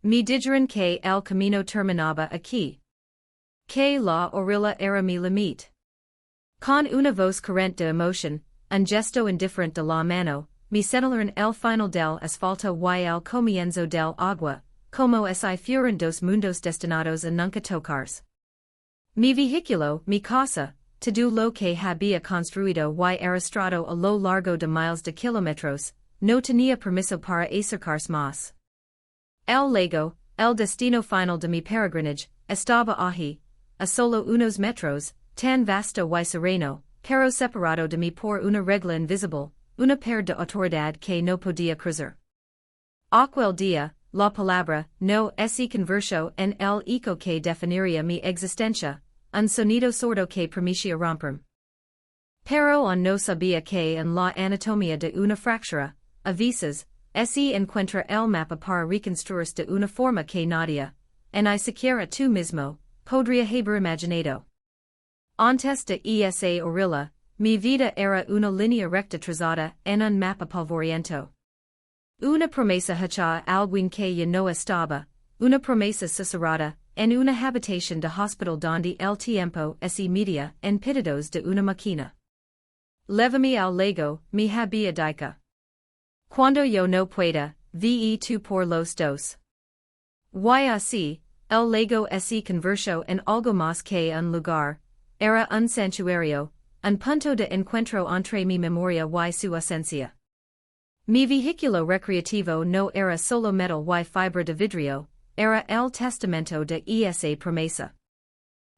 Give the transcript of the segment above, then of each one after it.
Mi digeron que el camino terminaba aquí. Que la orilla era mi limite. Con una voz carente de emoción, un gesto indiferente de la mano, mi señalaron el final del asfalto y el comienzo del agua, como si fueran dos mundos destinados a nunca tocarse. Mi vehículo, mi casa, todo lo que había construido y arrastrado a lo largo de miles de kilómetros, no tenía permiso para acercarse más. El lago, el destino final de mi peregrinaje, estaba allí, a solo unos metros, tan vasto y sereno, pero separado de mí por una regla invisible, una pared de autoridad que no podía cruzar. Aquel día, la palabra no se convirtió en el eco que definiría mi existencia, un sonido sordo que permitía romperme. Pero no sabía que en la anatomía de una fractura, a veces, se encuentra el mapa para reconstruirse de una forma que nadie, ni siquiera tú mismo, podría haber imaginado. Antes de esa orilla, mi vida era una línea recta trazada en un mapa polvoriento. Una promesa hecha a alguien que ya no estaba, una promesa susurrada, en una habitación de hospital donde el tiempo se medía en pedidos de una máquina. Lévame al lago, mi había dicho. Cuando yo no pueda, ve tú por los dos. Y así, el lago se convirtió en algo más que un lugar, era un santuario, un punto de encuentro entre mi memoria y su esencia. Mi vehículo recreativo no era solo metal y fibra de vidrio, era el testamento de esa promesa.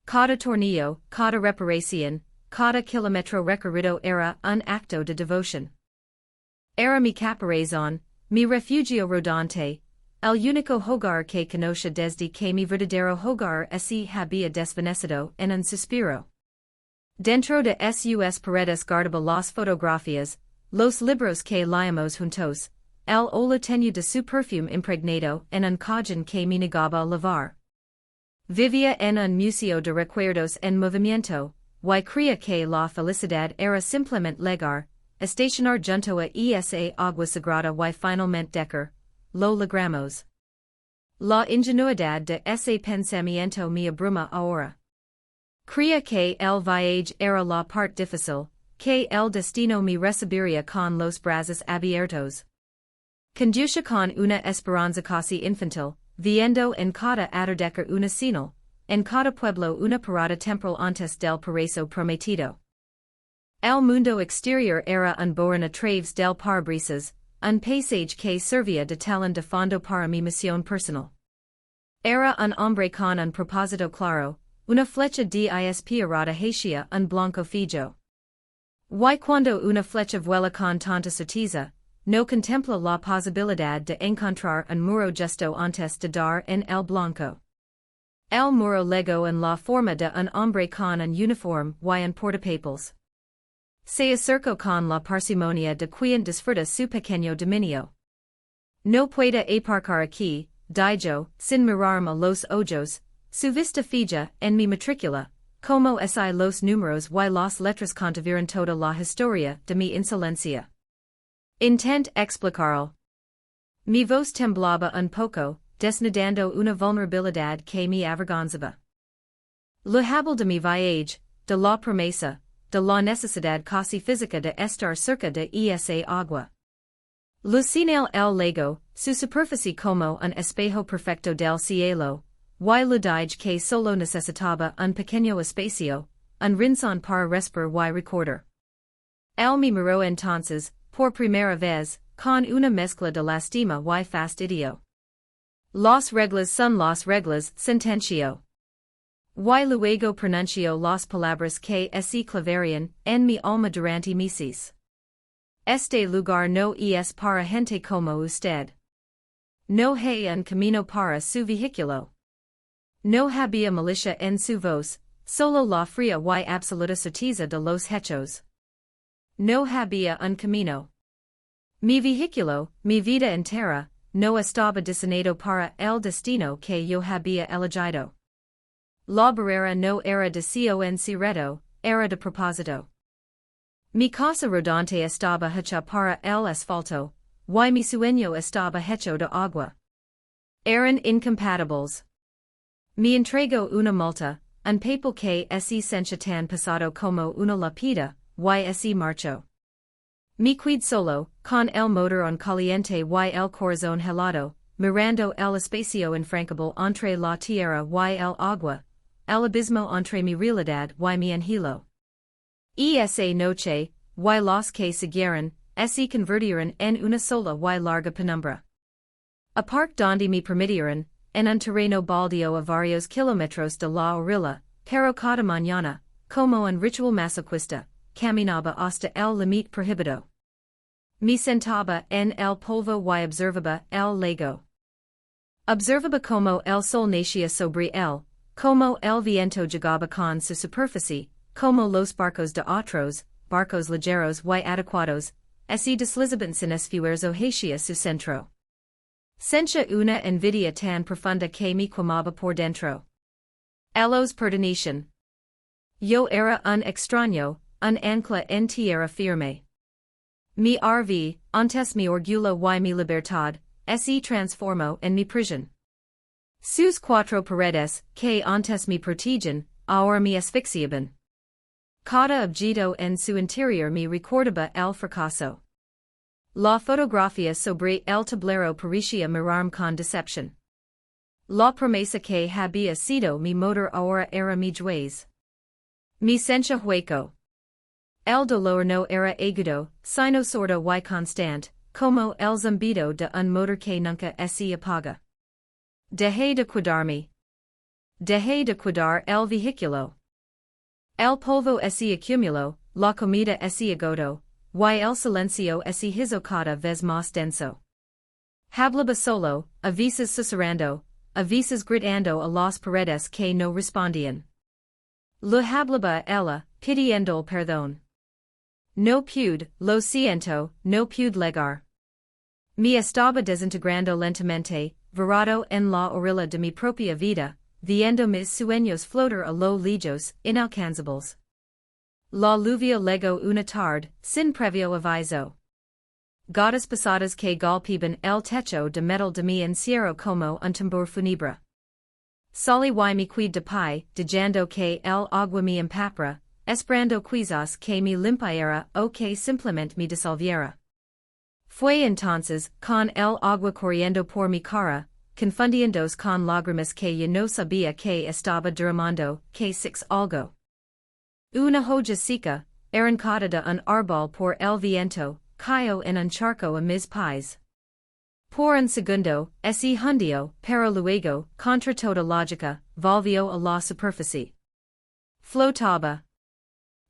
Cada tornillo, cada reparación, cada kilómetro recorrido era un acto de devoción. Era mi caparazón, mi refugio rodante, el único hogar que conocía desde que mi verdadero hogar se había desvanecido en un suspiro. Dentro de sus paredes guardaba las fotografías, los libros que leíamos juntos, el olor de su perfume impregnado en un cajón que me negaba a lavar. Vivía en un museo de recuerdos en movimiento, y creía que la felicidad era simplemente llegar, estacionar junto a esa agua sagrada y finalmente decar, lo logramos. La ingenuidad de ese pensamiento me abruma ahora. Creía que el viaje era la parte difícil, que el destino me recibiría con los brazos abiertos. Conducía con una esperanza casi infantil, viendo en cada atardecer una señal, en cada pueblo una parada temporal antes del paraíso prometido. El mundo exterior era un borrón a través del parabrisas, un paisaje que servía de telón de fondo para mi misión personal. Era un hombre con un propósito claro, una flecha de inspirada hacia un blanco fijo. Y cuando una flecha vuela con tanta certeza, no contempla la posibilidad de encontrar un muro justo antes de dar en el blanco. El muro legó en la forma de un hombre con un uniforme y un portapapeles. Se acercó con la parsimonia de quien disfruta su pequeño dominio. No puede aparcar aquí, dijo, sin mirarme a los ojos, su vista fija en mi matrícula, como si los números y las letras contuvieran toda la historia de mi insolencia. Intent explicarlo. Mi voz temblaba un poco, desnudando una vulnerabilidad que me avergonzaba. Lo hablo de mi viaje, de la promesa, de la necesidad casi física de estar cerca de esa agua. Lo señal el lago, su superficie como un espejo perfecto del cielo, y lo dije que solo necesitaba un pequeño espacio, un rincón para respirar y recordar. Él me miró entonces, por primera vez, con una mezcla de lástima y fastidio. Las reglas son las reglas, sentenció. Y luego pronunció las palabras que se clavarían en mi alma durante meses. Este lugar no es para gente como usted. No hay un camino para su vehículo. No había malicia en su voz, solo la fría y absoluta certeza de los hechos. No había un camino. Mi vehículo, mi vida entera, no estaba diseñado para el destino que yo había elegido. La barrera no era de concreto, era de propósito. Mi casa rodante estaba hecha para el asfalto, y mi sueño estaba hecho de agua. Eran incompatibles. Mi entrego una multa, un papel que se sencha tan pasado como una lapida, y marcho. Mi quid solo, con el motor en caliente y el corazón helado, mirando el espacio infranqueable entre la tierra y el agua, el abismo entre mi realidad y mi anhelo. Esa noche, y los que siguieron, se convirtieron en una sola y larga penumbra. A park donde me permitieron, en un terreno baldío a varios kilómetros de la orilla, pero cada mañana, como un ritual masoquista, caminaba hasta el límite prohibido. Me sentaba en el polvo y observaba el lago. Observaba como el sol nacía sobre él, como el viento llegaba con su superficie, como los barcos de otros, barcos ligeros y adecuados, se deslizaban sin esfuerzo hacia su centro. Sentia una envidia tan profunda que me quemaba por dentro. Ellos pertenecían. Yo era un extraño, un ancla en tierra firme. Mi RV, antes mi orgullo y mi libertad, se transformó en mi prisión. Sus cuatro paredes, que antes me protegían, ahora me asfixiaban. Cada objeto en su interior me recordaba el fracaso. La fotografía sobre el tablero parecía mirarme con decepción. La promesa que había sido mi motor ahora era mi juez. Mi sencha hueco. El dolor no era agudo, sino sordo y constant, como el zumbido de un motor que nunca se apaga. Dejé de cuidarme. Dejé de cuidar el vehículo. El polvo se acumuló, la comida se agotó, y el silencio se hizo cada vez más denso. Hablaba solo, a veces susurrando, a veces gritando a las paredes que no respondían. Lo hablaba ella, pidiendo perdón. No pude, lo siento, no pude llegar. Me estaba desintegrando lentamente, varado en la orilla de mi propia vida, viendo mis sueños flotar a lo lejos, inalcanzables. La lluvia llegó una tarde, sin previo aviso. Gotas pesadas que golpeaban el techo de metal de mi encierro como un tambor fúnebre. Salí y me quid de pie, dejando que el agua me empapara, esperando quizás que me limpiara o que simplemente me disolviera. Fue entonces, con el agua corriendo por mi cara, confundiéndose con lágrimas que yo no sabía que estaba derramando, que six algo. Una hoja seca, arrancada de un árbol por el viento, cayó en un charco a mis pies. Por un segundo, se hundió, pero luego, contra toda lógica, volvió a la superficie. Flotaba.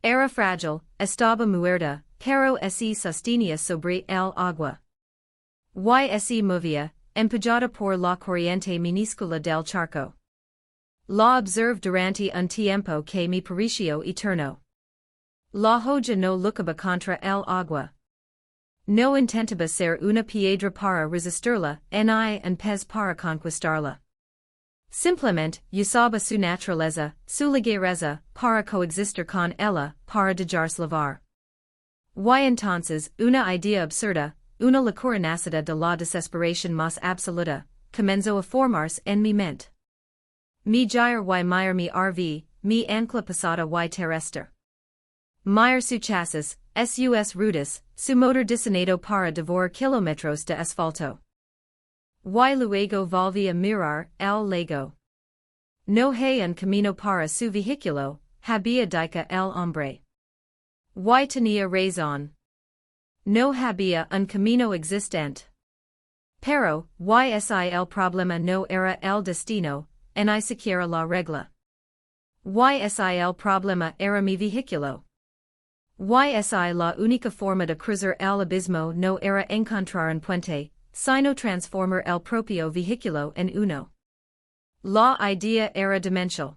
Era frágil, estaba muerta, pero se sostenía sobre el agua. Y se movía, empujada por la corriente minúscula del charco. La observé durante un tiempo que me pareció eterno. La hoja no luchaba contra el agua. No intentaba ser una piedra para resistirla, ni un pez para conquistarla. Simplemente, usaba su naturaleza, su ligereza, para coexistir con ella, para dejarse llevar. Y entonces, una idea absurda, una locura nacida de la desesperación más absoluta, comenzó a formarse en mi mente. Mi gyre y mire mi RV, mi ancla pesada y terrestre. Mire su chasis, sus rutas, su motor diseñado para devorar kilómetros de asfalto. Y luego volví a mirar el lago. No hay un camino para su vehículo, había dicho el hombre. Y tenía razón. No había un camino existente. Pero, si el problema no era el destino, ni siquiera la regla. Si el problema era mi vehículo. Si la única forma de cruzar el abismo no era encontrar un puente, sino transformar el propio vehículo en uno. La idea era demencial.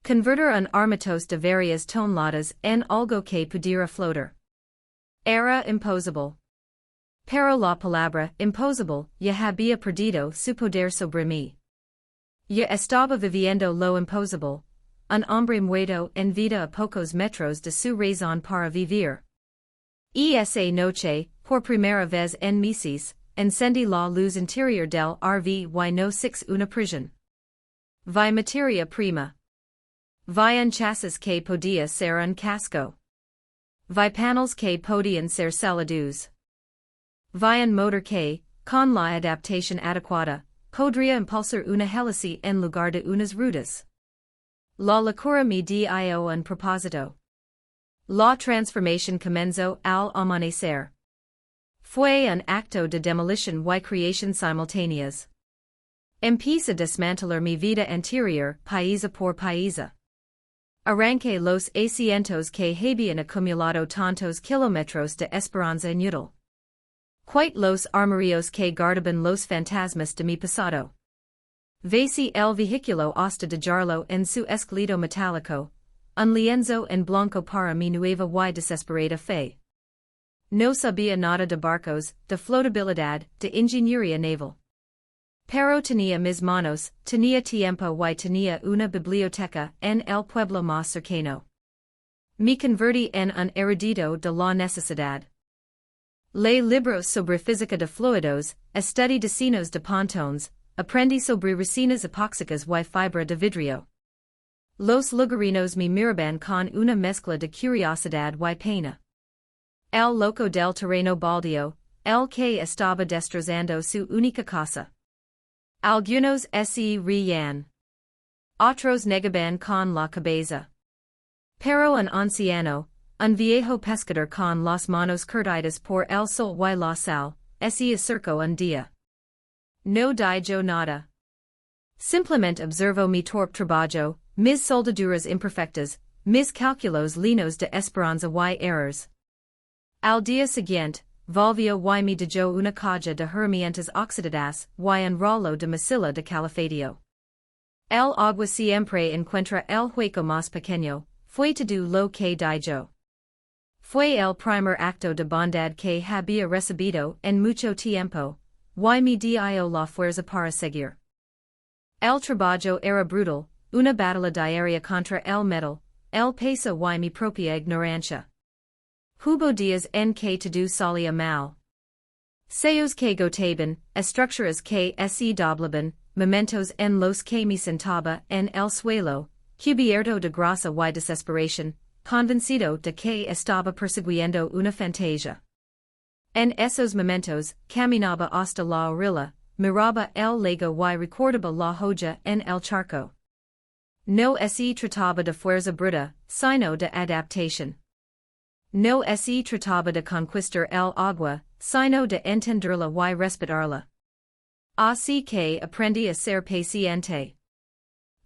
Convertir un armatos de varias toneladas en algo que pudiera flotar. Era imposible. Pero la palabra imposible ya había perdido su poder sobre mí. Ya estaba viviendo lo imposible, un hombre muerto en vida a pocos metros de su razón para vivir. Esa noche, por primera vez en meses, encendi la luz interior del RV y no 6 una prisión. Vi materia prima. Vi un chasis que podía ser un casco. Vi panels que podían ser salados. Vi un motor que, con la adaptación adecuada, podría impulsar una hélice en lugar de unas ruedas. La locura me dio un propósito. La transformación comenzó al amanecer. Fue un acto de demolición y creación simultáneas. Empecé a desmantelar mi vida anterior, paisa por paisa. Arranqué los asientos que habían acumulado tantos kilómetros de esperanza inútil. Quite los armarios que guardaban los fantasmas de mi pasado. Vací el vehículo hasta dejarlo en su esqueleto metálico, un lienzo en blanco para mi nueva y desesperada fe. No sabía nada de barcos, de flotabilidad, de ingeniería naval. Pero tenía mis manos, tenía tiempo y tenía una biblioteca en el pueblo más cercano. Me convertí en un erudito de la necesidad. Leí libros sobre física de fluidos, estudié diseños de pontones, aprendí sobre resinas epóxicas y fibra de vidrio. Los lugareños me miraban con una mezcla de curiosidad y pena. El loco del terreno baldío, el que estaba destrozando su única casa. Algunos se reían. Otros negaban con la cabeza. Pero un anciano, un viejo pescador con las manos curtidas por el sol y la sal, se acercó un día. No dijo nada. Simplemente observó mi torpe trabajo, mis soldaduras imperfectas, mis cálculos llenos de esperanza y errors. Al día siguiente, volvió y me dijo una caja de herramientas oxidadas y un rollo de masilla de califatio. El agua siempre encuentra el hueco más pequeño, fue todo lo que dijo. Fue el primer acto de bondad que había recibido en mucho tiempo, y me dio la fuerza para seguir. El trabajo era brutal, una batalla diaria contra el metal, el peso y mi propia ignorancia. Hubo días en que todo salía mal. Seos que gotaban, estructuras que se doblaban, momentos en los que me sentaba en el suelo, cubierto de grasa y desesperación, convencido de que estaba persiguiendo una fantasía. En esos momentos, caminaba hasta la orilla, miraba el lago y recordaba la joya en el charco. No se trataba de fuerza bruta, sino de adaptación. No se trataba de conquistar el agua, sino de entenderla y respetarla. Así que aprendí a ser paciente.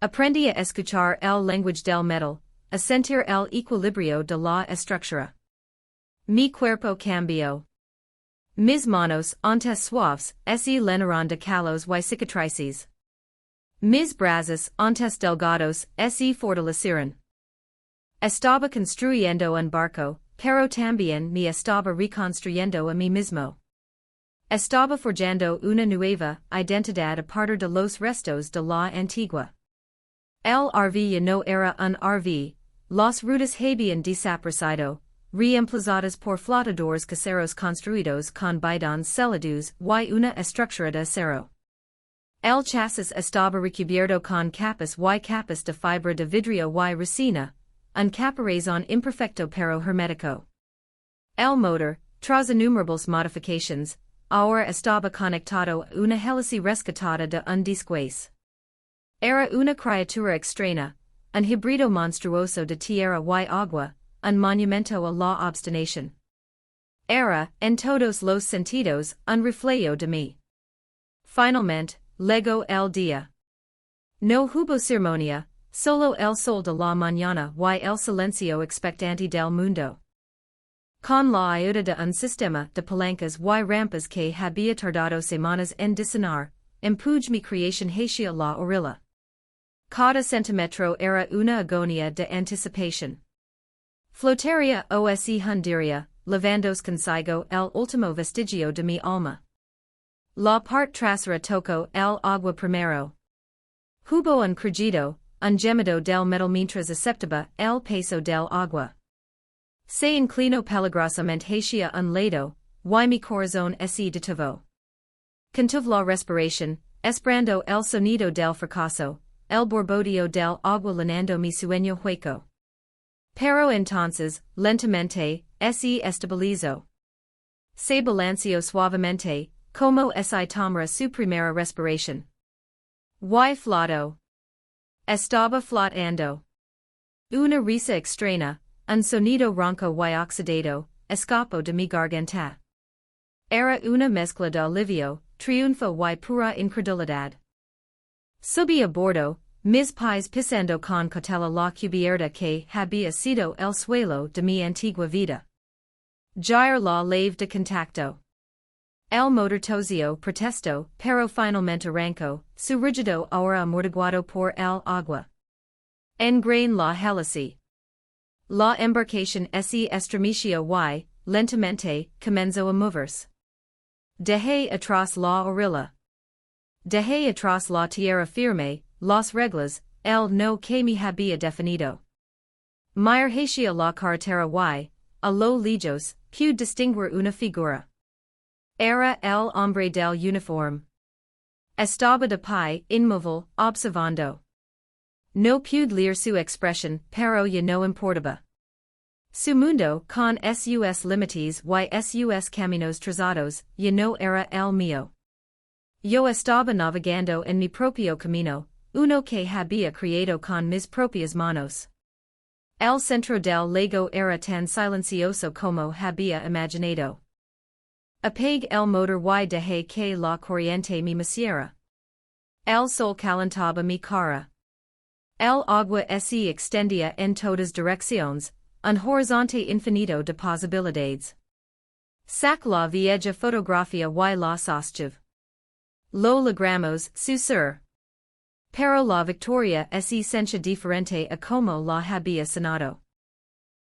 Aprendí a escuchar el lenguaje del metal, a sentir el equilibrio de la estructura. Mi cuerpo cambió. Mis manos, antes suaves, se llenaron de callos y cicatrices. Mis brazos, antes delgados, se fortalecieron. Estaba construyendo un barco, pero también me estaba reconstruyendo a mí mismo. Estaba forjando una nueva identidad a partir de los restos de la antigua. El RV ya no era un RV, las rutas habían desaparecido, reemplazadas por flotadores caseros construidos con bidones selados y una estructura de acero. El chasis estaba recubierto con capas y capas de fibra de vidrio y resina, un caparazón imperfecto pero hermético. El motor, tras innumerables modifications, ahora estaba conectado a una hélice rescatada de un desguace. Era una criatura extraña, un híbrido monstruoso de tierra y agua, un monumento a la obstinación. Era, en todos los sentidos, un reflejo de mí. Finalmente, llegó el día. No hubo ceremonia, solo el sol de la mañana y el silencio expectante del mundo. Con la ayuda de un sistema de palancas y rampas que había tardado semanas en diseñar, empujé mi creación hacia la orilla. Cada centímetro era una agonía de anticipación. Flotaría o se hundiría, levandos consigo el último vestigio de mi alma. La parte trasera tocó el agua primero. Hubo un crujido, un gemido del metal mientras aceptaba el peso del agua. Se inclinó peligrosamente hacia un lado, y mi corazón se detuvo. Cantuvla respiration, Esperando el sonido del fracaso, el borbodio del agua llenando mi sueño hueco. Pero entonces, lentamente, se estabilizó. Se balanceó suavemente, como si tomara su primera respiración. Y flotó. Estaba flotando. Una risa extraña, un sonido ronco y oxidado, escapó de mi garganta. Era una mezcla de alivio, triunfo y pura incredulidad. Subí a bordo, mis pies pisando con cautela la cubierta que había sido el suelo de mi antigua vida. Jair la lave de contacto. El motor tosio protesto, pero finalmente arrancó, su rígido ahora amortiguado por el agua. En grain la hélice. La embarcación se estremeció y, lentamente, comenzó a moverse. Dejé atrás la orilla. Dejé atrás la tierra firme, las reglas, el no que me había definido. Mir hacia la carretera y, a lo lejos, pude distinguir una figura. Era el hombre del uniforme. Estaba de pie, inmóvil, observando. No pude leer su expresión, pero ya no importaba. Su mundo, con sus límites y sus caminos trazados, ya no era el mío. Yo estaba navegando en mi propio camino, uno que había creado con mis propias manos. El centro del lago era tan silencioso como había imaginado. Apague el motor y dejé que la corriente me meciera. El sol calentaba mi cara. El agua se extendía en todas direcciones, un horizonte infinito de posibilidades. Sac la vieja fotografía y la sostive. Lo logramos, sur. Pero la victoria es esencia diferente a como la había sonado.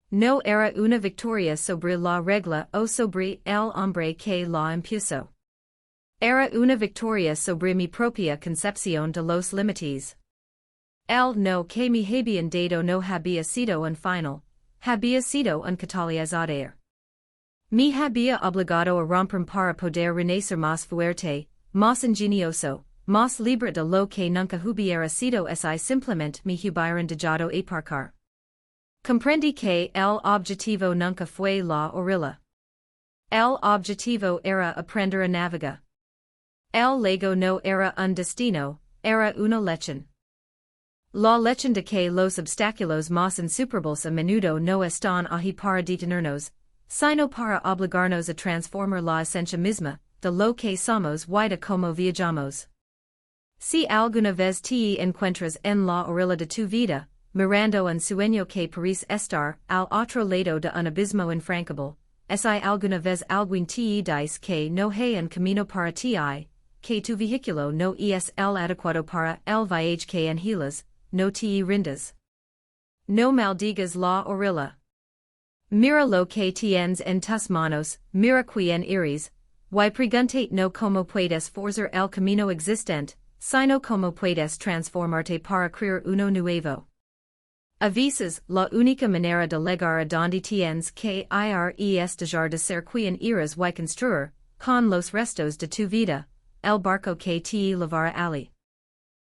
No era una victoria sobre la regla o sobre el hombre que la impuso. Era una victoria sobre mi propia concepción de los límites. El no que me habían dado no había sido un final, había sido un catalizador. Me había obligado a romper para poder renacer más fuerte, más ingenioso, más libre de lo que nunca hubiera sido si simplemente me hubieran dejado aparcar. Comprendí que el objetivo nunca fue la orilla. El objetivo era aprender a navegar. El lago no era un destino, era una lección. La lección de que los obstáculos más insuperables a menudo no están ahí para detenernos, sino para obligarnos a transformar la esencia misma, de lo que somos y de como viajamos. Si alguna vez te encuentras en la orilla de tu vida, mirando un sueño que parece estar al otro lado de un abismo infranqueable, si alguna vez alguien te dice que no hay un camino para ti, que tu vehículo no es el adecuado para el viaje que anhelas, no te rindas. No maldigas la orilla. Mira lo que tienes en tus manos, mira quién eres, y preguntate no cómo puedes forzar el camino existente, sino cómo puedes transformarte para crear uno nuevo. A veces, la única manera de llegar a donde tienes que ir es dejar de ser quien eres y construir, con los restos de tu vida, el barco que te llevará allí.